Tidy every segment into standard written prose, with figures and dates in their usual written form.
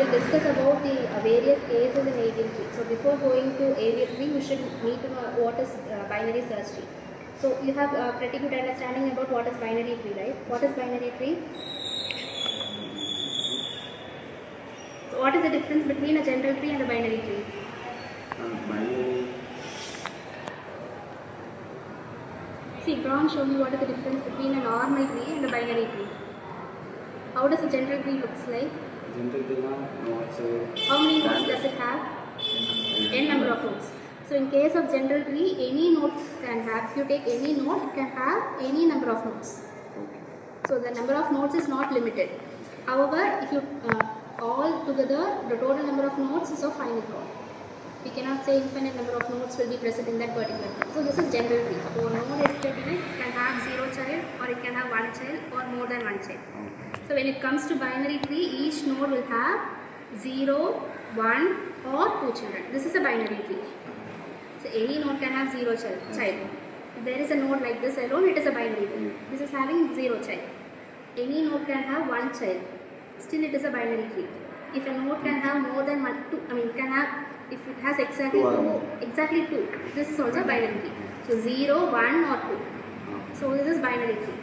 will discuss about the various cases in avian tree. So before going to avian tree, you should need to know what is binary search tree. So you have a pretty good understanding about what is binary tree, right? What is binary tree? So what is the difference between a general tree and a binary tree? See, Braun showed me what is the difference between a normal tree and a binary tree. How does a general tree looks like? How many nodes does it have? N number of nodes. So in case of general tree, any node can have, if you take any node, it can have any number of nodes. So the number of nodes is not limited. However, if you all together, the total number of nodes is of finite count. We cannot say infinite number of nodes will be present in that particular tree. So this is general tree. So a node is definite, can have 0 child or it can have 1 child or more than 1 child. So when it comes to binary tree, each node will have 0, 1 or 2 children. This is a binary tree. So any node can have 0 child. If there is a node like this alone, it is a binary tree. This is having 0 child. Any node can have 1 child. Still it is a binary tree. If a node can have more than 1, 2, can have, if it has exactly 2, this is also a binary tree. So 0, 1 or 2. So this is binary tree.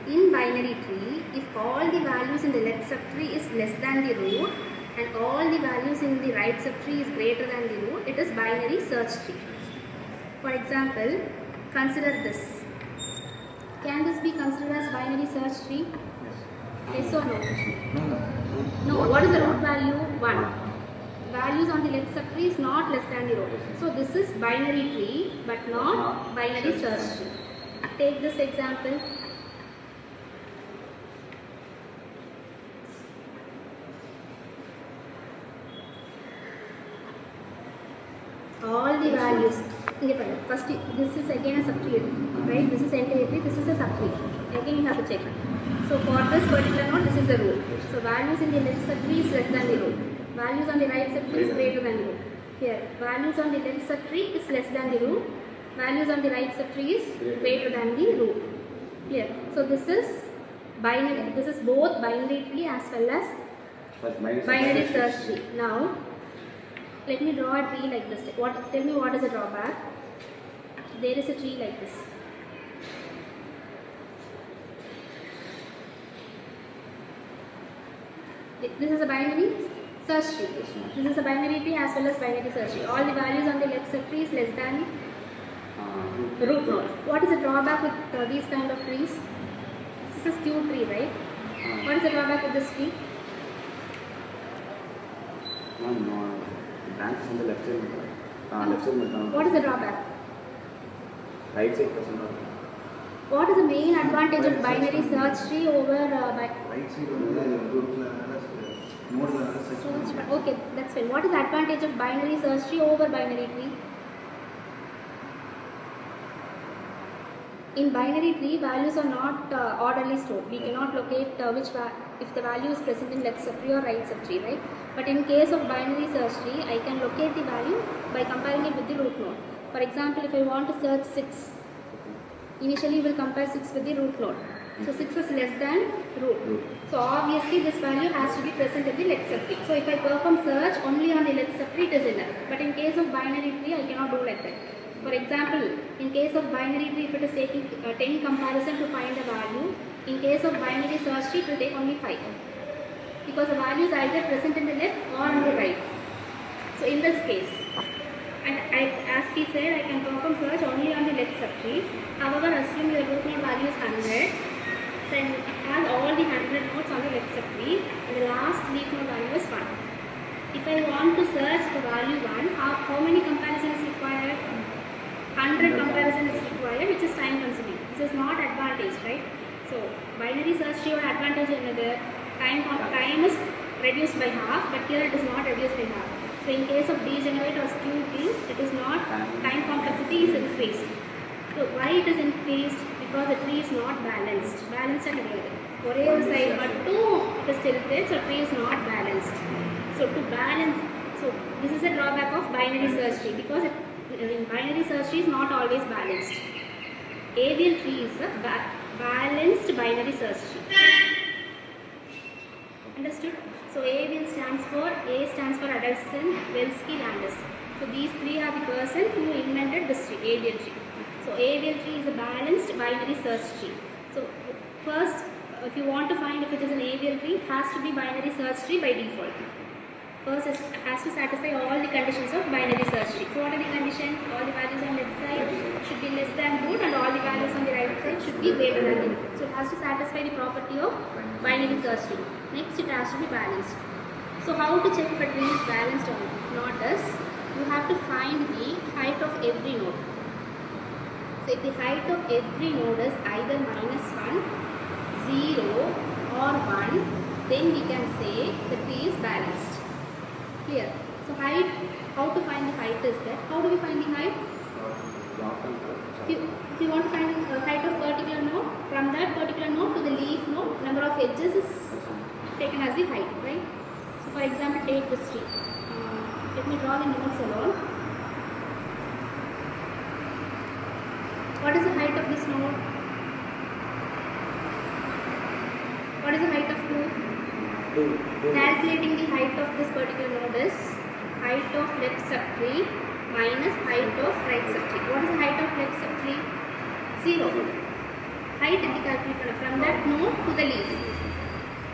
In binary tree, if all the values in the left subtree is less than the root and all the values in the right subtree is greater than the root, it is binary search tree. For example, consider this. Can this be considered as binary search tree? Yes or no? No. What is the root value? 1. Values on the left subtree is not less than the root. So this is binary tree but not binary search tree. Take this example. All the values. First, this is again a subtree, right? This is entire tree, this is a subtree. Again you have to check. So for this particular node, this is the root. So values in the left subtree is less than the root. Values on the right subtree is greater than the root. Here, values on the left subtree is less than the root. Values on the right subtree is greater than the root. Clear? So this is binary. This is both binary tree as well as binary search tree. Now, let me draw a tree like this. Tell me what is the drawback? There is a tree like this. This is a binary search tree. This is a binary tree as well as binary search tree. All the values on the left subtree is less than root node. What is the drawback with these kind of trees? This is a skew tree, right? What is the drawback with this tree? Branches on the left side. What is the drawback? Right side percent. What is the main advantage of binary search tree over right side okay, that's fine. What is the advantage of binary search tree over binary tree? In binary tree, values are not orderly stored. We cannot locate if the value is present in left subtree or right subtree, right? But in case of binary search tree, I can locate the value by comparing it with the root node. For example, if I want to search 6, initially we will compare 6 with the root node. So 6 is less than root. So obviously this value has to be present in the left subtree. So if I perform search only on the left subtree, it is enough. But in case of binary tree, I cannot do like that. For example, in case of binary tree, if it is taking 10 comparison to find a value, in case of binary search tree, it will take only 5. Because the value is either present in the left or on the right. So in this case, as he said, I can perform search only on the left subtree. However, assume the root node value is 100. So it has all the 100 nodes on the left subtree and the last leaf node value is 1. If I want to search the value 1, how many comparisons is required? 100 comparison is required, which is time consuming. This is not advantage, right? So binary search tree or advantage another time is reduced by half, but here it is not reduced by half. So in case of degenerate or skew trees, it is not, time complexity is increased. So why it is increased? Because the tree is not balanced. Balanced and together. One side but two it is tilted, so tree is not balanced. So to balance, so this is a drawback of binary search tree, because in binary search tree is not always balanced. Avian tree is a balanced binary search tree. Understood? So A stands for Adelson, Velsky, Landis. So these three are the person who invented this tree, ABL tree. So ABL tree is a balanced binary search tree. So first, if you want to find if it is an ABL tree, it has to be binary search tree by default. First, it has to satisfy all the conditions of binary search tree. So what are the conditions? All the values on left side should be less than root and all the values on the right side should be greater than root. So it has to satisfy the property of binary search tree. Next, it has to be balanced. So how to check if a tree is balanced or not is, you have to find the height of every node. So if the height of every node is either -1, 0 or 1, then we can say the tree is balanced. Clear? So height, how to find the height is that, how do we find the height? If you want to find the height of particular node, from that particular node to the leaf node, number of edges is taken as the height, right? So for example, take this tree. Let me draw the nodes alone. What is the height of this node? What is the height of 2? Calculating the height of this particular node is height of left subtree minus height of right subtree. What is the height of left subtree? 0. Height and calculate from that node to the leaf.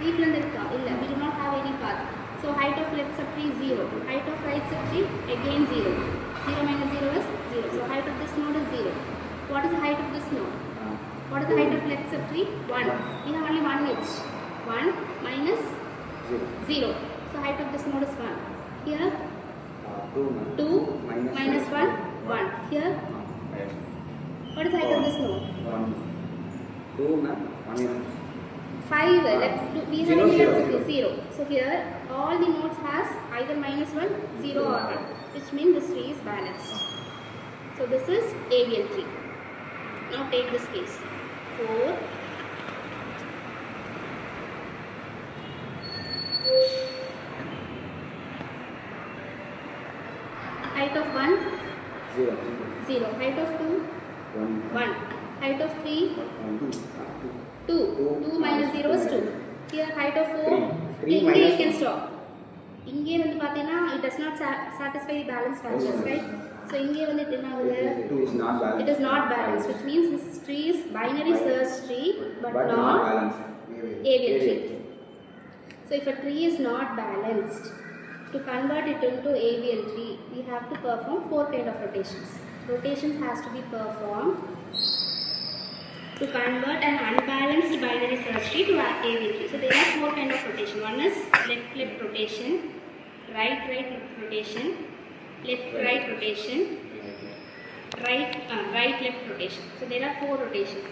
Leaf we do not have any path. So height of left subtree is 0. Height of right subtree again 0. 0 minus 0 is 0. So height of this node is 0. What is the height of this node? What is the height of left subtree? 1. We have only one edge. 1 minus 0. So height of this node is 1. Here 2 minus 1, 1. Here what is the height of this node? 5 left. We have any left subtree? 0. So here all the nodes has either -1, 0 or 1, which means this tree is balanced. So this is ABL tree. Now take this case. 4 height of 1 0, height of 2 1, height of 3 2 minus 0 is 2. Here height of 4 inge you can stop. Inge வந்து பாத்தீனா it does not satisfy the balance values, right? So inge வந்து என்ன ஆகுது? It is not balanced, which means this tree is binary search tree but not ABL tree. So if a tree is not balanced, to convert it into ABL tree, we have to perform 4 kind of rotations. Rotations has to be performed to convert an unbalanced binary search tree to ABL tree. So there are 4 kind of rotation. One is left rotation, right rotation, left rotation, right left rotation. So there are 4 rotations.